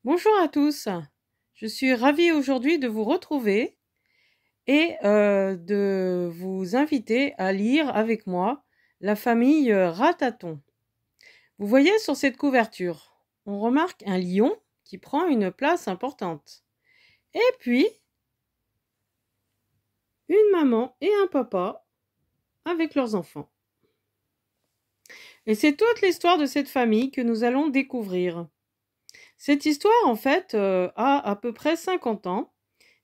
Bonjour à tous, je suis ravie aujourd'hui de vous retrouver et de vous inviter à lire avec moi La famille Rataton. Vous voyez sur cette couverture, on remarque un lion qui prend une place importante. Et puis, une maman et un papa avec leurs enfants. Et c'est toute l'histoire de cette famille que nous allons découvrir. Cette histoire, en fait, a à peu près 50 ans,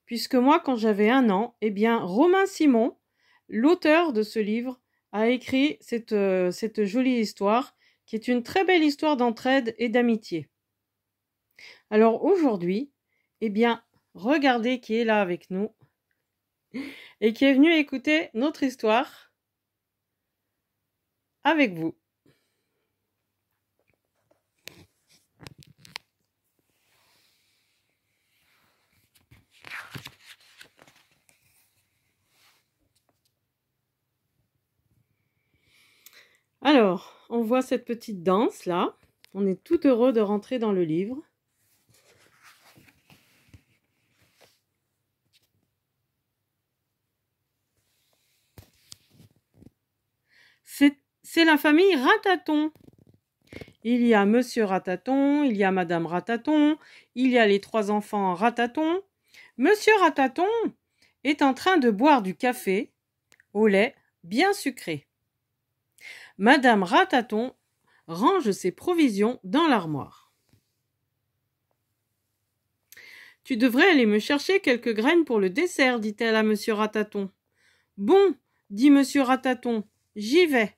puisque moi, quand j'avais 1 an, Romain Simon, l'auteur de ce livre, a écrit cette jolie histoire, qui est une très belle histoire d'entraide et d'amitié. Alors aujourd'hui, regardez qui est là avec nous, et qui est venu écouter notre histoire avec vous. Alors, on voit cette petite danse là. On est tout heureux de rentrer dans le livre. C'est la famille Rataton. Il y a Monsieur Rataton, il y a Madame Rataton, il y a les 3 enfants Rataton. Monsieur Rataton est en train de boire du café au lait bien sucré. Madame Rataton range ses provisions dans l'armoire. « Tu devrais aller me chercher quelques graines pour le dessert, dit-elle à Monsieur Rataton. « Bon, dit Monsieur Rataton, j'y vais. »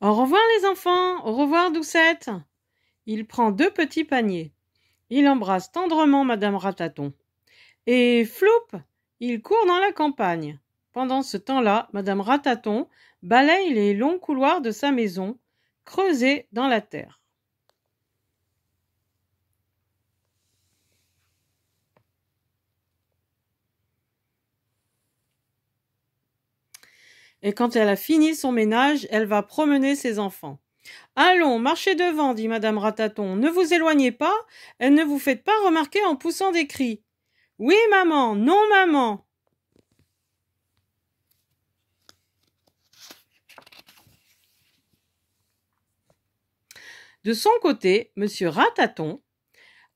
Au revoir les enfants, au revoir Doucette. Il prend 2 petits paniers. Il embrasse tendrement Madame Rataton. Et floup, il court dans la campagne. Pendant ce temps-là, Madame Rataton balaye les longs couloirs de sa maison, creusés dans la terre. Et quand elle a fini son ménage, elle va promener ses enfants. « Allons, marchez devant, dit Madame Rataton. Ne vous éloignez pas et ne vous faites pas remarquer en poussant des cris. Oui, maman, non, maman. » De son côté, Monsieur Rataton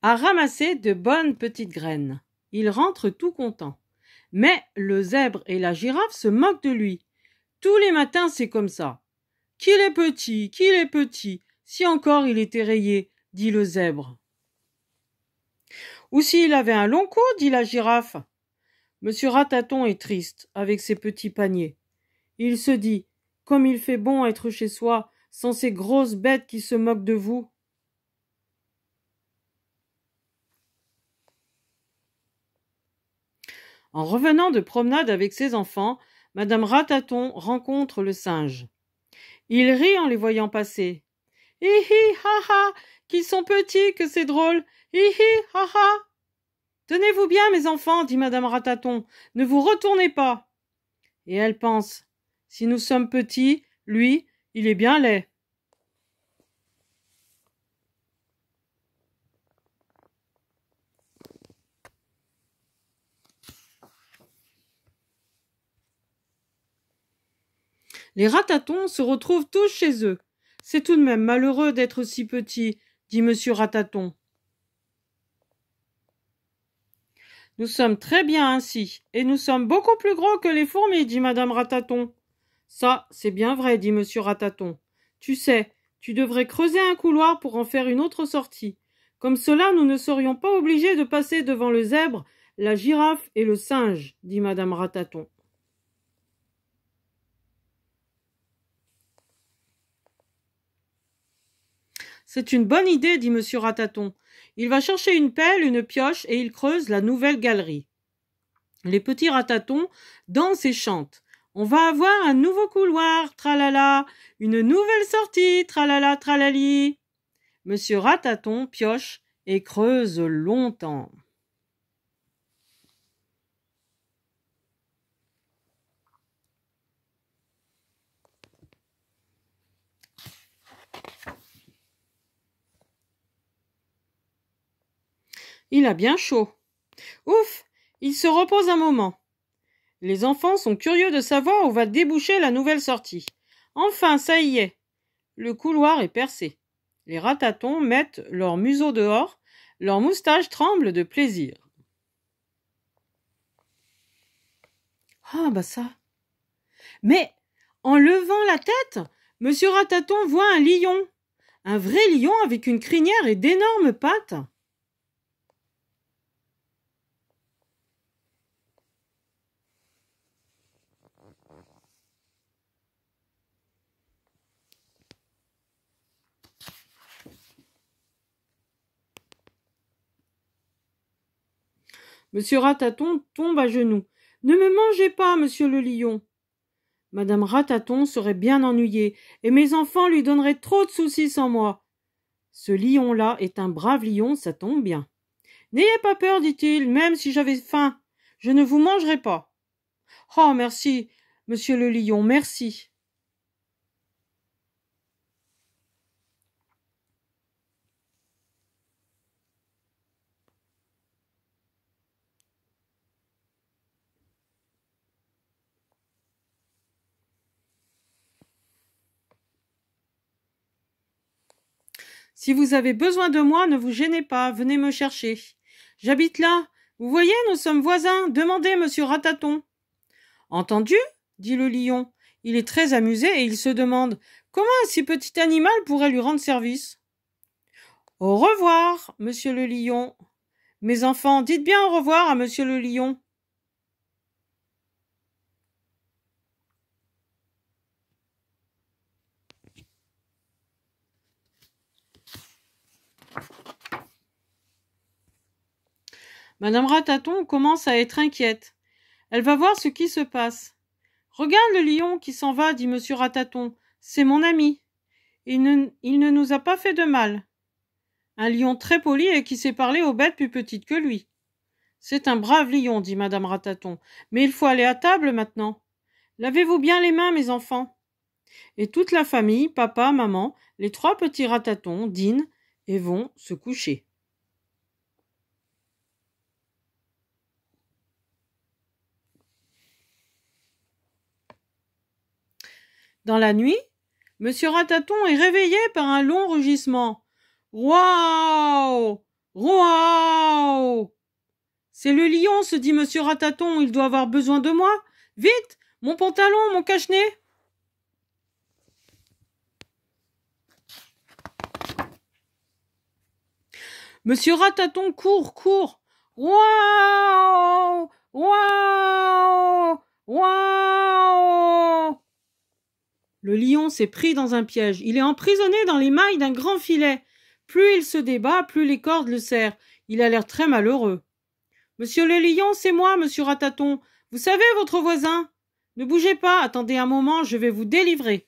a ramassé de bonnes petites graines. Il rentre tout content. Mais le zèbre et la girafe se moquent de lui. Tous les matins, c'est comme ça. « Qu'il est petit, qu'il est petit, si encore il était rayé, dit le zèbre. Ou s'il avait un long cou, dit la girafe. Monsieur Rataton est triste avec ses petits paniers. Il se dit, comme il fait bon être chez soi, sans ces grosses bêtes qui se moquent de vous. En revenant de promenade avec ses enfants, Madame Rataton rencontre le singe. Il rit en les voyant passer. « Hi hi, ha ha, qu'ils sont petits, que c'est drôle. Hi hi, ha ha. »« Tenez-vous bien, mes enfants, dit Madame Rataton, ne vous retournez pas. » Et elle pense, si nous sommes petits, lui, il est bien laid. Les Ratatons se retrouvent tous chez eux. C'est tout de même malheureux d'être si petit, dit Monsieur Rataton. Nous sommes très bien ainsi, et nous sommes beaucoup plus gros que les fourmis, dit Madame Rataton. Ça, c'est bien vrai, dit Monsieur Rataton. Tu sais, tu devrais creuser un couloir pour en faire une autre sortie. Comme cela, nous ne serions pas obligés de passer devant le zèbre, la girafe et le singe, dit Madame Rataton. C'est une bonne idée, dit Monsieur Rataton. Il va chercher une pelle, une pioche, et il creuse la nouvelle galerie. Les petits Ratatons dansent et chantent. On va avoir un nouveau couloir, tralala, une nouvelle sortie, tralala, tralali. Monsieur Rataton pioche et creuse longtemps. Il a bien chaud. Ouf, il se repose un moment. Les enfants sont curieux de savoir où va déboucher la nouvelle sortie. Enfin, ça y est. Le couloir est percé. Les ratatons mettent leur museau dehors, leurs moustaches tremblent de plaisir. Ah, bah ça. Mais, en levant la tête, Monsieur Rataton voit un lion. Un vrai lion avec une crinière et d'énormes pattes. Monsieur Rataton tombe à genoux. Ne me mangez pas, monsieur le lion. Madame Rataton serait bien ennuyée, et mes enfants lui donneraient trop de soucis sans moi. Ce lion-là est un brave lion, ça tombe bien. N'ayez pas peur, dit-il, même si j'avais faim. Je ne vous mangerai pas. Oh, merci, monsieur le lion, merci. Si vous avez besoin de moi, ne vous gênez pas, venez me chercher. J'habite là. Vous voyez, nous sommes voisins. Demandez, monsieur Rataton. Entendu, dit le lion. Il est très amusé et il se demande comment un si petit animal pourrait lui rendre service. Au revoir, monsieur le lion. Mes enfants, dites bien au revoir à monsieur le lion. Madame Rataton commence à être inquiète. Elle va voir ce qui se passe. Regarde le lion qui s'en va, dit monsieur Rataton. C'est mon ami. Il ne nous a pas fait de mal. Un lion très poli et qui sait parler aux bêtes plus petites que lui. C'est un brave lion, dit madame Rataton. Mais il faut aller à table maintenant. Lavez-vous bien les mains, mes enfants. Et toute la famille, papa, maman, les 3 petits ratatons dînent et vont se coucher. Dans la nuit, monsieur Rataton est réveillé par un long rugissement. Waouh! Waouh! C'est le lion, se dit monsieur Rataton, il doit avoir besoin de moi. Vite! Mon pantalon, mon cache-nez! Monsieur Rataton court, court. Waouh! Waouh! Waouh! Le lion s'est pris dans un piège. Il est emprisonné dans les mailles d'un grand filet. Plus il se débat, plus les cordes le serrent. Il a l'air très malheureux. Monsieur le lion, c'est moi, monsieur Rataton. Vous savez, votre voisin. Ne bougez pas, attendez un moment, je vais vous délivrer.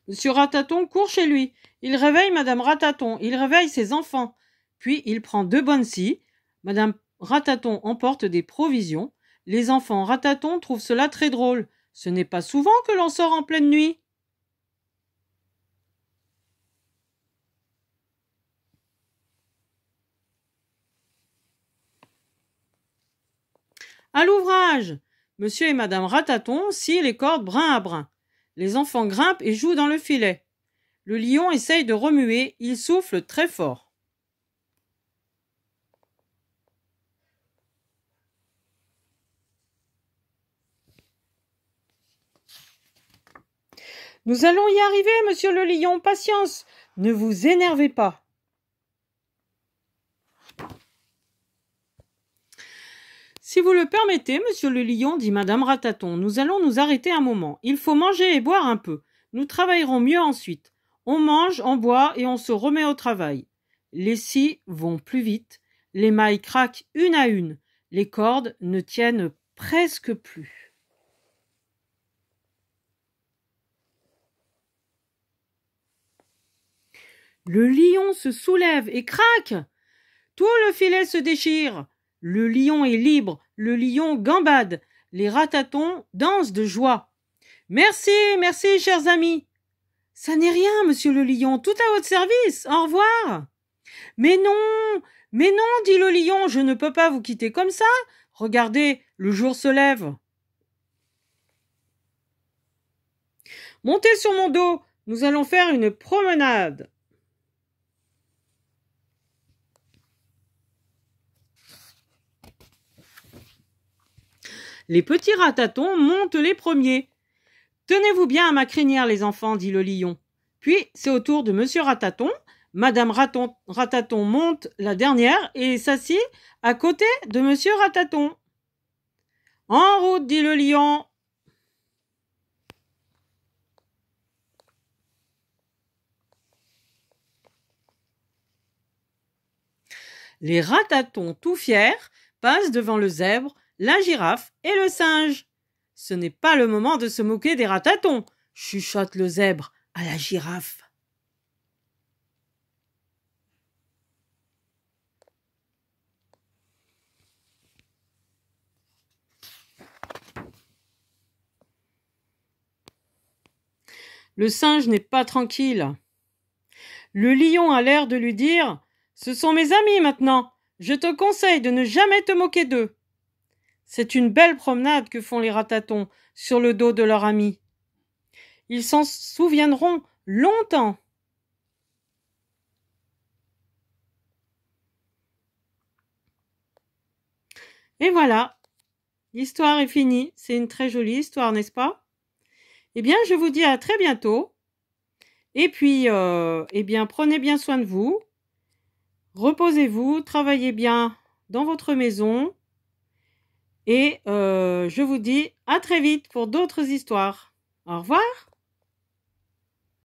Monsieur Rataton court chez lui. Il réveille madame Rataton, il réveille ses enfants. Puis il prend 2 bonnes scies. Madame Rataton emporte des provisions. Les enfants Rataton trouvent cela très drôle. Ce n'est pas souvent que l'on sort en pleine nuit. À l'ouvrage! Monsieur et madame Rataton scient les cordes brin à brin. Les enfants grimpent et jouent dans le filet. Le lion essaye de remuer, il souffle très fort. Nous allons y arriver, monsieur le lion, patience. Ne vous énervez pas. Si vous le permettez, monsieur le lion, dit madame Rataton, nous allons nous arrêter un moment. Il faut manger et boire un peu. Nous travaillerons mieux ensuite. On mange, on boit et on se remet au travail. Les scies vont plus vite. Les mailles craquent une à une. Les cordes ne tiennent presque plus. Le lion se soulève et craque. Tout le filet se déchire. Le lion est libre, le lion gambade, les ratatons dansent de joie. Merci, merci, chers amis. Ça n'est rien, monsieur le lion, tout à votre service, au revoir. Mais non, dit le lion, je ne peux pas vous quitter comme ça. Regardez, le jour se lève. Montez sur mon dos, nous allons faire une promenade. Les petits ratatons montent les premiers. Tenez-vous bien à ma crinière, les enfants, dit le lion. Puis, c'est au tour de monsieur Rataton. Madame Rataton monte la dernière et s'assied à côté de monsieur Rataton. En route, dit le lion. Les ratatons, tout fiers, passent devant le zèbre, la girafe et le singe. Ce n'est pas le moment de se moquer des ratatons, chuchote le zèbre à la girafe. Le singe n'est pas tranquille. Le lion a l'air de lui dire « Ce sont mes amis maintenant, je te conseille de ne jamais te moquer d'eux. » C'est une belle promenade que font les ratatons sur le dos de leur ami. Ils s'en souviendront longtemps. Et voilà, l'histoire est finie. C'est une très jolie histoire, n'est-ce pas? Eh bien, je vous dis à très bientôt. Et puis, prenez bien soin de vous. Reposez-vous, travaillez bien dans votre maison. Et je vous dis à très vite pour d'autres histoires. Au revoir.